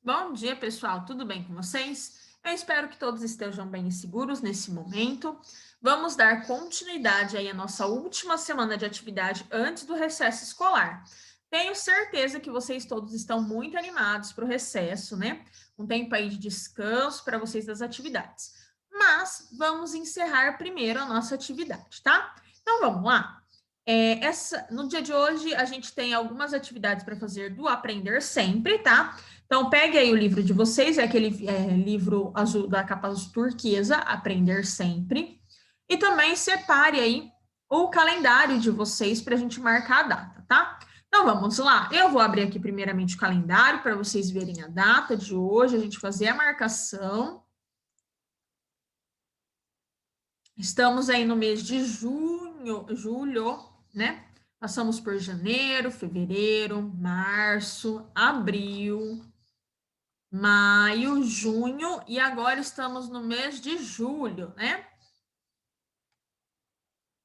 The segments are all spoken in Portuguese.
Bom dia, pessoal. Tudo bem com vocês? Eu espero que todos estejam bem e seguros nesse momento. Vamos dar continuidade aí à nossa última semana de atividade antes do recesso escolar. Tenho certeza que vocês todos estão muito animados para o recesso, né? Um tempo aí de descanso para vocês das atividades. Mas vamos encerrar primeiro a nossa atividade, tá? Então vamos lá. No dia de hoje, a gente tem algumas atividades para fazer do Aprender Sempre, tá? Então, pegue aí o livro de vocês, é aquele livro azul da capa azul turquesa, Aprender Sempre. E também separe aí o calendário de vocês para a gente marcar a data, tá? Então, vamos lá. Eu vou abrir aqui primeiramente o calendário para vocês verem a data de hoje, a gente fazer a marcação. Estamos aí no mês de julho, né? Passamos por janeiro, fevereiro, março, abril, maio, junho e agora estamos no mês de julho, né?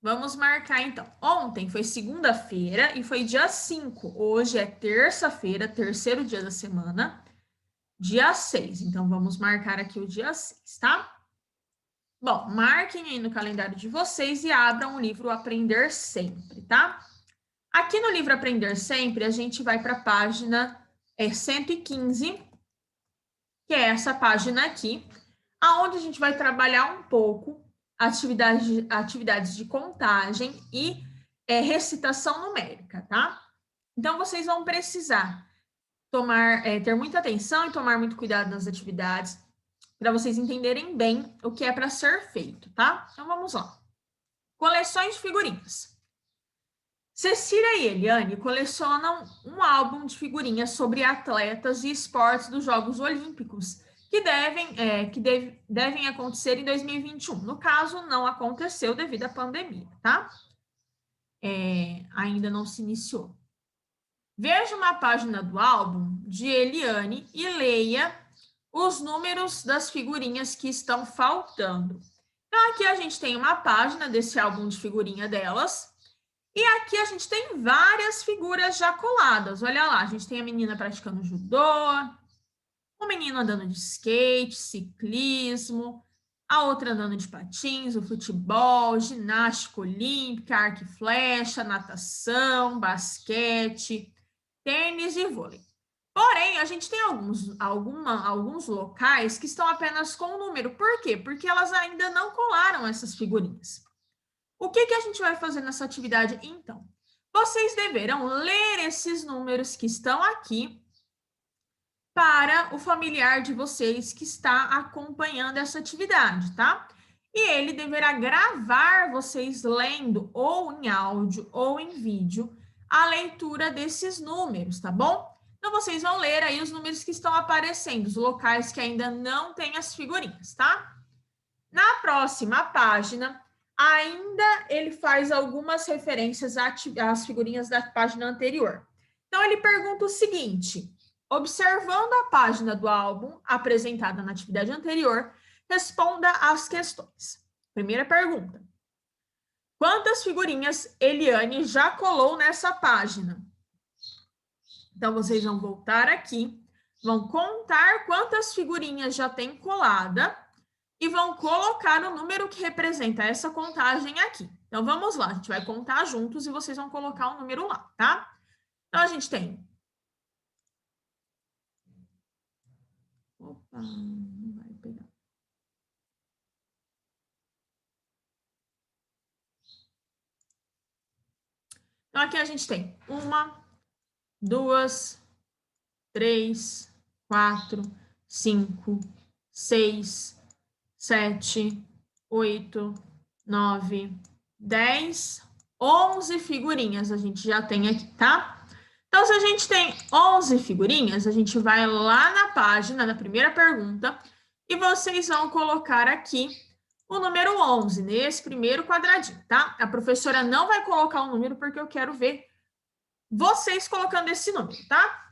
Vamos marcar então. Ontem foi segunda-feira e foi dia 5. Hoje é terça-feira, terceiro dia da semana, dia 6. Então vamos marcar aqui o dia 6, tá? Bom, marquem aí no calendário de vocês e abram o livro Aprender Sempre, tá? Aqui no livro Aprender Sempre, a gente vai para a página 115, que é essa página aqui, aonde a gente vai trabalhar um pouco atividades de contagem e recitação numérica, tá? Então, vocês vão precisar ter muita atenção e tomar muito cuidado nas atividades, para vocês entenderem bem o que é para ser feito, tá? Então, vamos lá. Coleções de figurinhas. Cecília e Eliane colecionam um álbum de figurinhas sobre atletas e esportes dos Jogos Olímpicos, que devem acontecer em 2021. No caso, não aconteceu devido à pandemia, tá? Ainda não se iniciou. Veja uma página do álbum de Eliane e leia os números das figurinhas que estão faltando. Então, aqui a gente tem uma página desse álbum de figurinha delas. E aqui a gente tem várias figuras já coladas. Olha lá, a gente tem a menina praticando judô, o menino andando de skate, ciclismo, a outra andando de patins, o futebol, ginástica olímpica, arco e flecha, natação, basquete, tênis e vôlei. Porém, a gente tem alguns locais que estão apenas com o número. Por quê? Porque elas ainda não colaram essas figurinhas. O que a gente vai fazer nessa atividade, então? Vocês deverão ler esses números que estão aqui para o familiar de vocês que está acompanhando essa atividade, tá? E ele deverá gravar vocês lendo, ou em áudio ou em vídeo, a leitura desses números, tá bom? Então, vocês vão ler aí os números que estão aparecendo, os locais que ainda não têm as figurinhas, tá? Na próxima página, ainda ele faz algumas referências às figurinhas da página anterior. Então, ele pergunta o seguinte: observando a página do álbum apresentada na atividade anterior, responda às questões. Primeira pergunta: quantas figurinhas Eliane já colou nessa página? Então, vocês vão voltar aqui, vão contar quantas figurinhas já tem colada e vão colocar o número que representa essa contagem aqui. Então, vamos lá, a gente vai contar juntos e vocês vão colocar o número lá, tá? Então, a gente tem... Opa, não vai pegar. Então, aqui a gente tem 1, 2, 3, 4, 5, 6, 7, 8, 9, 10, 11 figurinhas a gente já tem aqui, tá? Então, se a gente tem 11 figurinhas, a gente vai lá na página, na primeira pergunta, e vocês vão colocar aqui o número 11, nesse primeiro quadradinho, tá? A professora não vai colocar o número porque eu quero ver vocês colocando esse número, tá?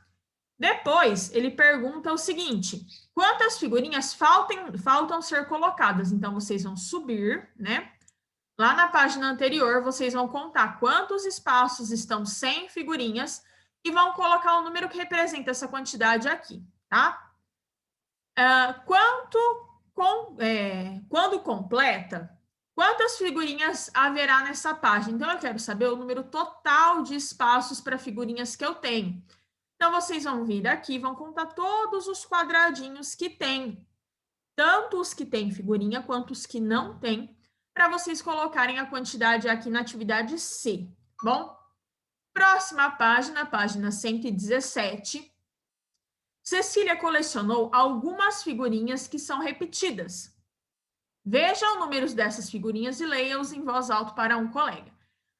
Depois, ele pergunta o seguinte: quantas figurinhas faltam ser colocadas? Então, vocês vão subir, né? Lá na página anterior, vocês vão contar quantos espaços estão sem figurinhas e vão colocar o número que representa essa quantidade aqui, tá? Quando completa, quantas figurinhas haverá nessa página? Então, eu quero saber o número total de espaços para figurinhas que eu tenho. Então, vocês vão vir aqui e vão contar todos os quadradinhos que tem, tanto os que têm figurinha quanto os que não têm, para vocês colocarem a quantidade aqui na atividade C, bom? Próxima página, página 117. Cecília colecionou algumas figurinhas que são repetidas. Veja os números dessas figurinhas e leia-os em voz alta para um colega.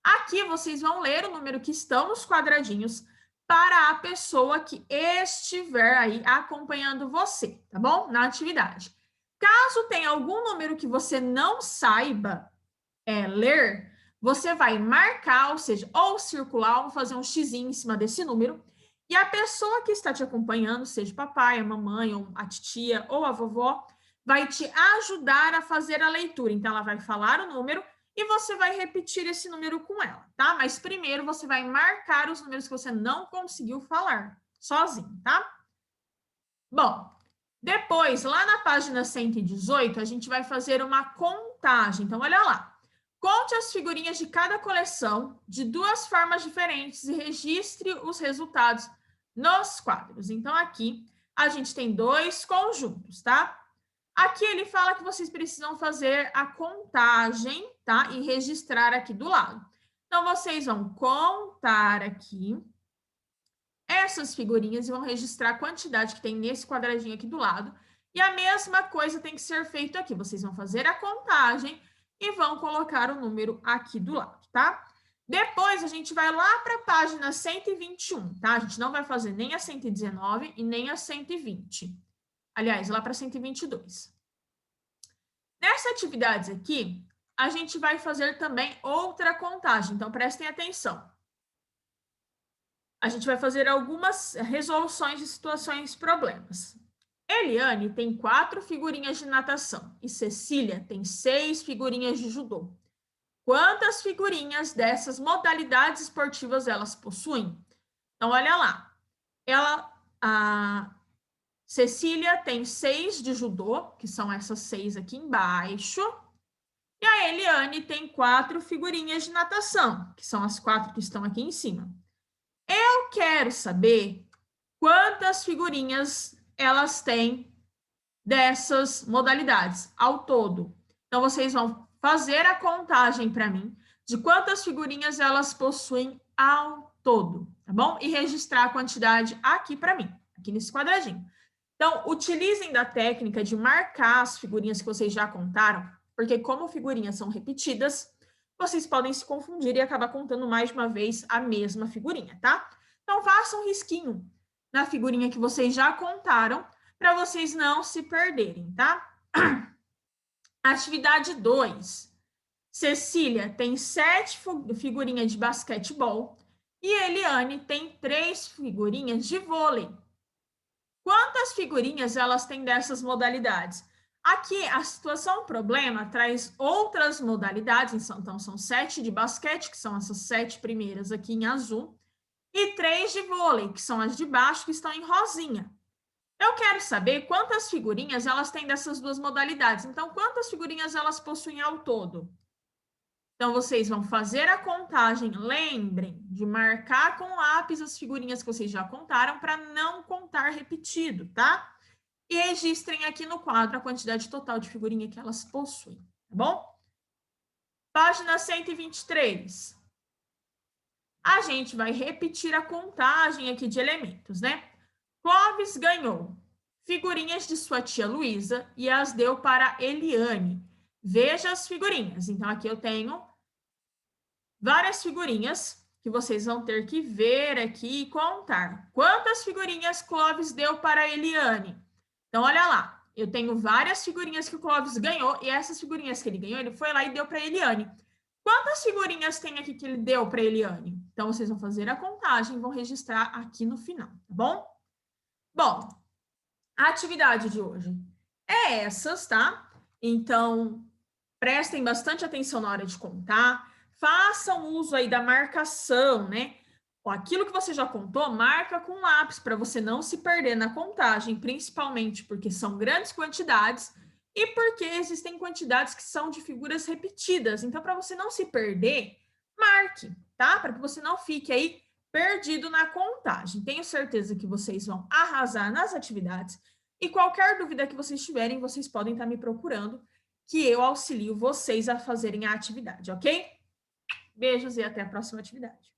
Aqui vocês vão ler o número que estão nos quadradinhos para a pessoa que estiver aí acompanhando você, tá bom? Na atividade. Caso tenha algum número que você não saiba ler, você vai marcar, ou seja, ou circular, ou fazer um xizinho em cima desse número, e a pessoa que está te acompanhando, seja o papai, a mamãe, ou a titia, ou a vovó, vai te ajudar a fazer a leitura. Então, ela vai falar o número e você vai repetir esse número com ela, tá? Mas primeiro você vai marcar os números que você não conseguiu falar sozinho, tá? Bom, depois, lá na página 118, a gente vai fazer uma contagem. Então, olha lá. Conte as figurinhas de cada coleção de duas formas diferentes e registre os resultados nos quadros. Então, aqui a gente tem dois conjuntos, tá? Aqui ele fala que vocês precisam fazer a contagem, tá? E registrar aqui do lado. Então, vocês vão contar aqui essas figurinhas e vão registrar a quantidade que tem nesse quadradinho aqui do lado. E a mesma coisa tem que ser feito aqui. Vocês vão fazer a contagem e vão colocar o número aqui do lado, tá? Depois, a gente vai lá para a página 121, tá? A gente não vai fazer nem a 119 e nem a 120. Aliás, lá para 122. Nessa atividade aqui, a gente vai fazer também outra contagem. Então, prestem atenção. A gente vai fazer algumas resoluções de situações e problemas. Eliane tem 4 figurinhas de natação e Cecília tem 6 figurinhas de judô. Quantas figurinhas dessas modalidades esportivas elas possuem? Então, olha lá. A Cecília tem 6 de judô, que são essas 6 aqui embaixo. E a Eliane tem 4 figurinhas de natação, que são as 4 que estão aqui em cima. Eu quero saber quantas figurinhas elas têm dessas modalidades ao todo. Então, vocês vão fazer a contagem para mim de quantas figurinhas elas possuem ao todo, tá bom? E registrar a quantidade aqui para mim, aqui nesse quadradinho. Então, utilizem da técnica de marcar as figurinhas que vocês já contaram, porque como figurinhas são repetidas, vocês podem se confundir e acabar contando mais de uma vez a mesma figurinha, tá? Então, façam um risquinho na figurinha que vocês já contaram, para vocês não se perderem, tá? Atividade 2. Cecília tem 7 figurinhas de basquetebol e Eliane tem 3 figurinhas de vôlei. Quantas figurinhas elas têm dessas modalidades? Aqui, a situação problema traz outras modalidades, então são 7 de basquete, que são essas 7 primeiras aqui em azul, e 3 de vôlei, que são as de baixo, que estão em rosinha. Eu quero saber quantas figurinhas elas têm dessas duas modalidades. Então, quantas figurinhas elas possuem ao todo? Então, vocês vão fazer a contagem. Lembrem de marcar com lápis as figurinhas que vocês já contaram para não contar repetido, tá? E registrem aqui no quadro a quantidade total de figurinha que elas possuem, tá bom? Página 123. A gente vai repetir a contagem aqui de elementos, né? Clóvis ganhou figurinhas de sua tia Luísa e as deu para Eliane. Veja as figurinhas. Então, aqui eu tenho várias figurinhas que vocês vão ter que ver aqui e contar. Quantas figurinhas Clóvis deu para Eliane? Então, olha lá. Eu tenho várias figurinhas que o Clóvis ganhou e essas figurinhas que ele ganhou, ele foi lá e deu para Eliane. Quantas figurinhas tem aqui que ele deu para Eliane? Então, vocês vão fazer a contagem e vão registrar aqui no final, tá bom? Bom, a atividade de hoje é essas, tá? Então, prestem bastante atenção na hora de contar, façam uso aí da marcação, né? Ó, aquilo que você já contou, marca com lápis para você não se perder na contagem, principalmente porque são grandes quantidades e porque existem quantidades que são de figuras repetidas. Então, para você não se perder, marque, tá? Para que você não fique aí perdido na contagem. Tenho certeza que vocês vão arrasar nas atividades e qualquer dúvida que vocês tiverem, vocês podem estar me procurando, que eu auxilio vocês a fazerem a atividade, ok? Beijos e até a próxima atividade.